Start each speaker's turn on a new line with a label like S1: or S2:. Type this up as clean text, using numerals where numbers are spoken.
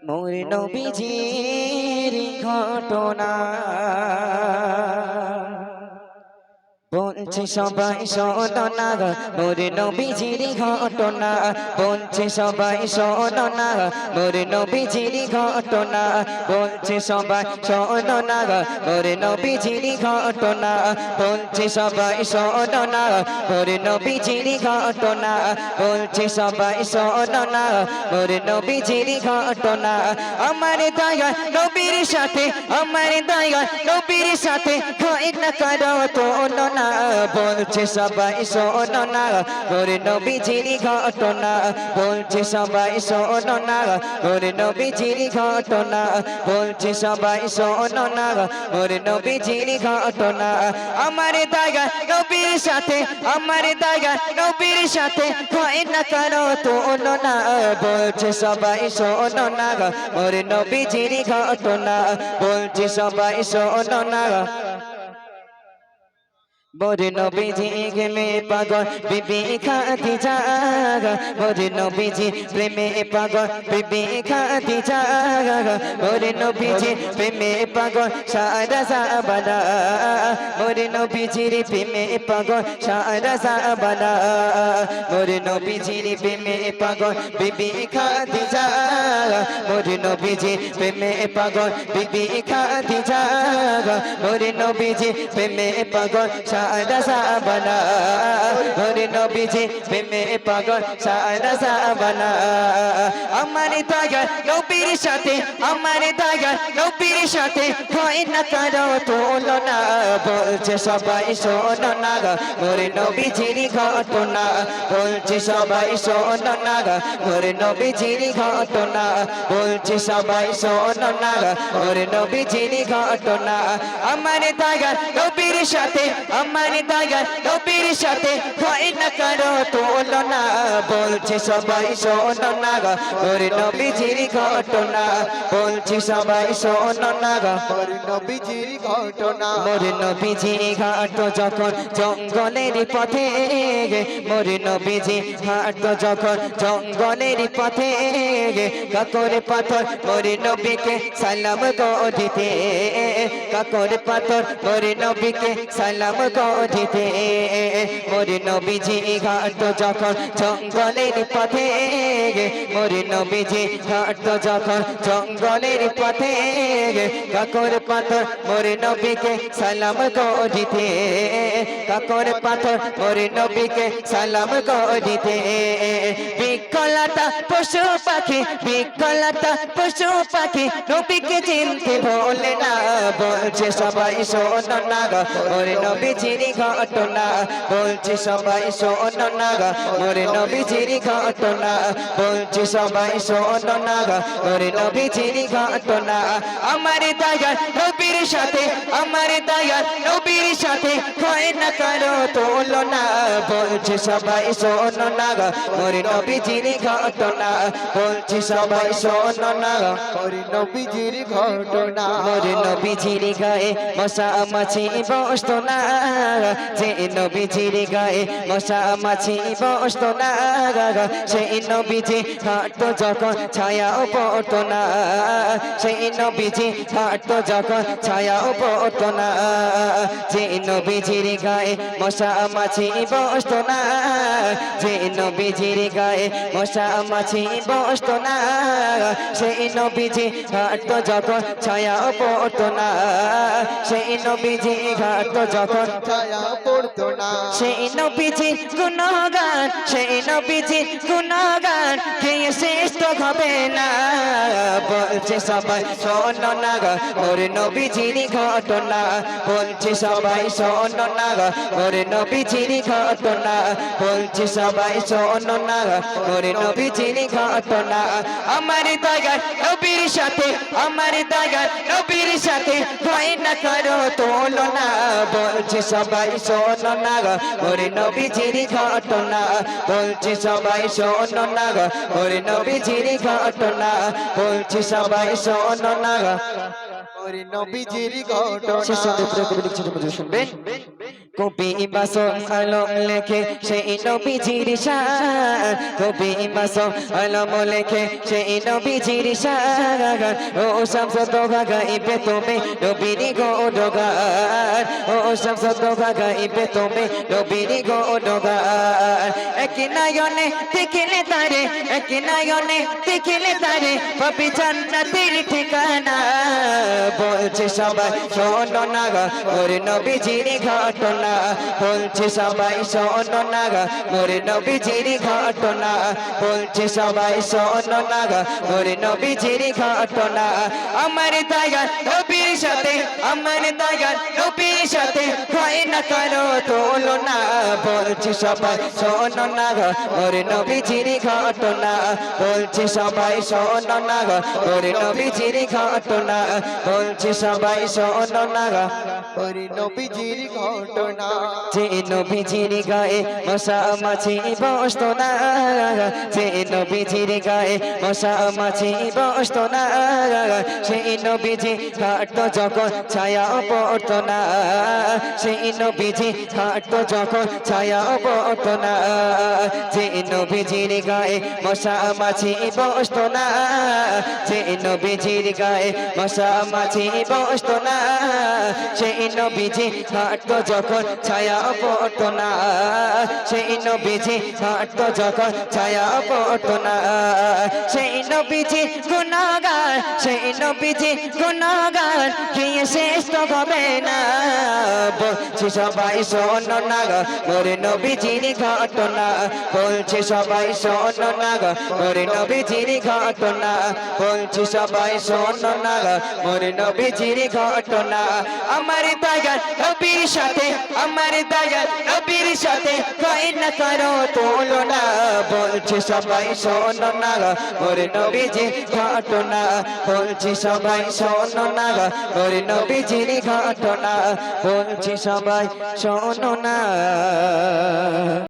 S1: মোর নবীজির ঘটনা বলছে সবাই শোনো না, মোর নবীজির ঘটনা বলছে সবাই শোনো না, মোর নবীজির ঘটনা বলছে সবাই শোনো না, মোর নবীজির ঘটনা বলছে সবাই শোনো না, মোর নবীজির ঘটনা বলছে সবাই শোনো না, মোর নবীজির ঘটনা। আমার দয়া নবীর সাথে, আমার দয়া নবীর সাথে হয় না কারো তুলনা, বলছে সবাই শোনো না, মোর নবীজির ঘটনা বলছে সবাই শোনো না, মোর নবীজির ঘটনা বলছে সবাই শোনো না, মোর নবীজির ঘটনা। আমার দয়া নবীর সাথে, আমার দয়া নবীর সাথে হয় না কারো তুলনা, বলছে সবাই শোনো না, মোর নবীজির ঘটনা বলছে সবাই শোনো না। মোর নবীজি প্রেমে পাগল বিবি খাদিজা, মোর নবীজি প্রেমে পাগল বিবি খাদিজা, মোর নবীজি প্রেমে পাগল সারা জামানা, মোর নবীজির প্রেমে পাগল সারা জামানা, মোর নবীজির প্রেমে পাগল বিবি খাদিজা, মোর নবীজি প্রেমে পাগল বিবি খাদিজা, মোর নবীজি প্রেমে পাগল সারা জামানা, মোর নবীজি প্রেমে পাগল সারা জামানা। আমার দয়া নবীর সাথে, আমার দয়া নবীর সাথে হয় না কারো তুলনা, বলছে সবাই শোনো না, মোর নবীজির ঘটনা বলছে সবাই শোনো না, মোর নবীজির ঘটনা বলছে সবাই শোনো না, মোর নবীজির ঘটনা। আমার দয়া নবীর সাথে, আমার দয়া নবীর সাথে হয় না কারো তুলনা, বলছে সবাই শোনো না, মোর নবীজির ঘটনা বলছে সবাই শোনো না,
S2: মোর নবীজির ঘটনা।
S1: মোর নবীজি হাঁটো যখন জঙ্গলের পথে, মোর নবীজি হাঁটো যখন জঙ্গলের পথে, কাকর পাথর মোর নবীকে সালাম গো দিতে, কাকর পাথর মোর নবীকে সালাম গো দিতে, মোর নবীজি হাঁটো যখন জঙ্গলের পথে, মোর নবীজি হাঁটো যখন জঙ্গলের পথে, কাকর পাথর মোর নবীকে সালাম গো দিতে, কাকর পাথর মোর নবীকে সালাম গো দিতে। বিকলতা পশু পাখি, বিকলতা পশু পাখি নবীকে চিনতে ভোলে না, বলছে সবাই শোনো না, মোর নবীজির ঘটনা বলছে সবাই শোনো না, মোর নবীজির ঘটনা বলছে সবাই শোনো না, মোর নবীজির ঘটনা। আমার দয়া নবীর সাথে, আমার দয়া নবীর সাথে হয় না কারো তুলনা, বলছে সবাই শোনো না, মোর নবীজির ঘটনা বলছে সবাই শোনো না,
S2: মোর নবীজির ঘটনা।
S1: মোর নবীজির গায়ে মশা মাছি বসতো না, যে নবীজির গায়ে মশা মাছি বসতো না, সেই নবীজি হাঁটতো যখন ছায়াও পড়তো না, সেই নবীজি হাঁটতো যখন ছায়াও পড়তো না, যে নবীজির গায়ে মশা মাছি বসতো না, যে নবীজির গায়ে মশা মাছি বসতো না, সেই নবীজি হাঁটতো যখন ছায়াও পড়তো না, সেই নবীজি হাঁটতো যখন
S2: ছায়া পড়তো না,
S1: সেই নবীজি গুণগান, সেই নবীজি গুণগান কে শেষ তো হবে না, বলছে সবাই শোনো না, মোর নবীজির ঘটনা বলছে সবাই শোনো না, মোর নবীজির ঘটনা বলছে সবাই শোনো না, মোর নবীজির ঘটনা। আমার দয়া নবীর সাথে, আমার দয়া নবীর সাথে হয় না কারো তুলনা, বলছে সবাই শোনো না, মোর নবীজির ঘটনা বলছে সবাই শোনো না, মোর নবীজির ঘটনা বলছে সবাই শোনো না।
S2: মোর নবীজির ঘটনা।
S1: শেষ শুনবেন। কবি মাসুম আলম লেখে সেই নবীজির শান, কবি মাসুম আলম লেখে সেই নবীজির শান। ও শামস দোহা গাইবে তুমি নবীর গুণগান, ও শামস দোহা গাইবে তুমি নবীর গুণগান। এক নয়নে দেখিলে তারে, এক নয়নে দেখিলে তারে পাবি জান্নাতের ঠিকানা। বলছে সবাই শোনো না গো মোর নবীজির ঘটনা, বলছে সবাই শোনো না গো মোর নবীজির ঘটনা, বলছে সবাই শোনো না গো মোর নবীজির ঘটনা। আমার দয়াল নবীর সাথে, আমার দয়াল নবীর সাথে হয় না কারো তুলনা। বলছে সবাই শোনো না গো মোর নবীজির ঘটনা, বলছে সবাই শোনো না গো মোর নবীজির ঘটনা, বলছে সবাই শোনো না গো।
S2: ওর নবীজির ঘটনা।
S1: যে নবীজির গায়ে মশা মাছি বসতো না, যে নবীজির গায়ে মশা মাছি বসতো না, সেই নবীজি হাঁটতো যখন ছায়া পড়তো না, সেই নবীজি হাঁটতো যখন ছায়া পড়তো না। যে নবীজির গায়ে মশা মাছি বসতো না, যে নবীজির গায়ে মশা মাছি বসতো না, সেই নবীজি হাঁটতো যখন ছায়া পড়তো না, সেই নবীজি হাঁটতো যখন ছায়া পড়তো না। সেই নবীজি গুনাহগার, সেই নবীজি গুনাহগার কি শেষ তো হবে না। বলছে সবাই শোনো না গো মোর নবীজির ঘটনা, বলছে সবাই শোনো না গো মোর নবীজির ঘটনা, বলছে সবাই শোনো না গো মোর নবীজির ঘটনা। আমার দয়াল নবীর সাথে, আমার দয়াল নবীর সাথে হয় না কারো তুলনা। বলছে সবাই শোনো না গো মোর নবীজির ঘটনা, বলছে সবাই শোনো না গো মোর নবীজির ঘটনা, বলছে সবাই শোনো না।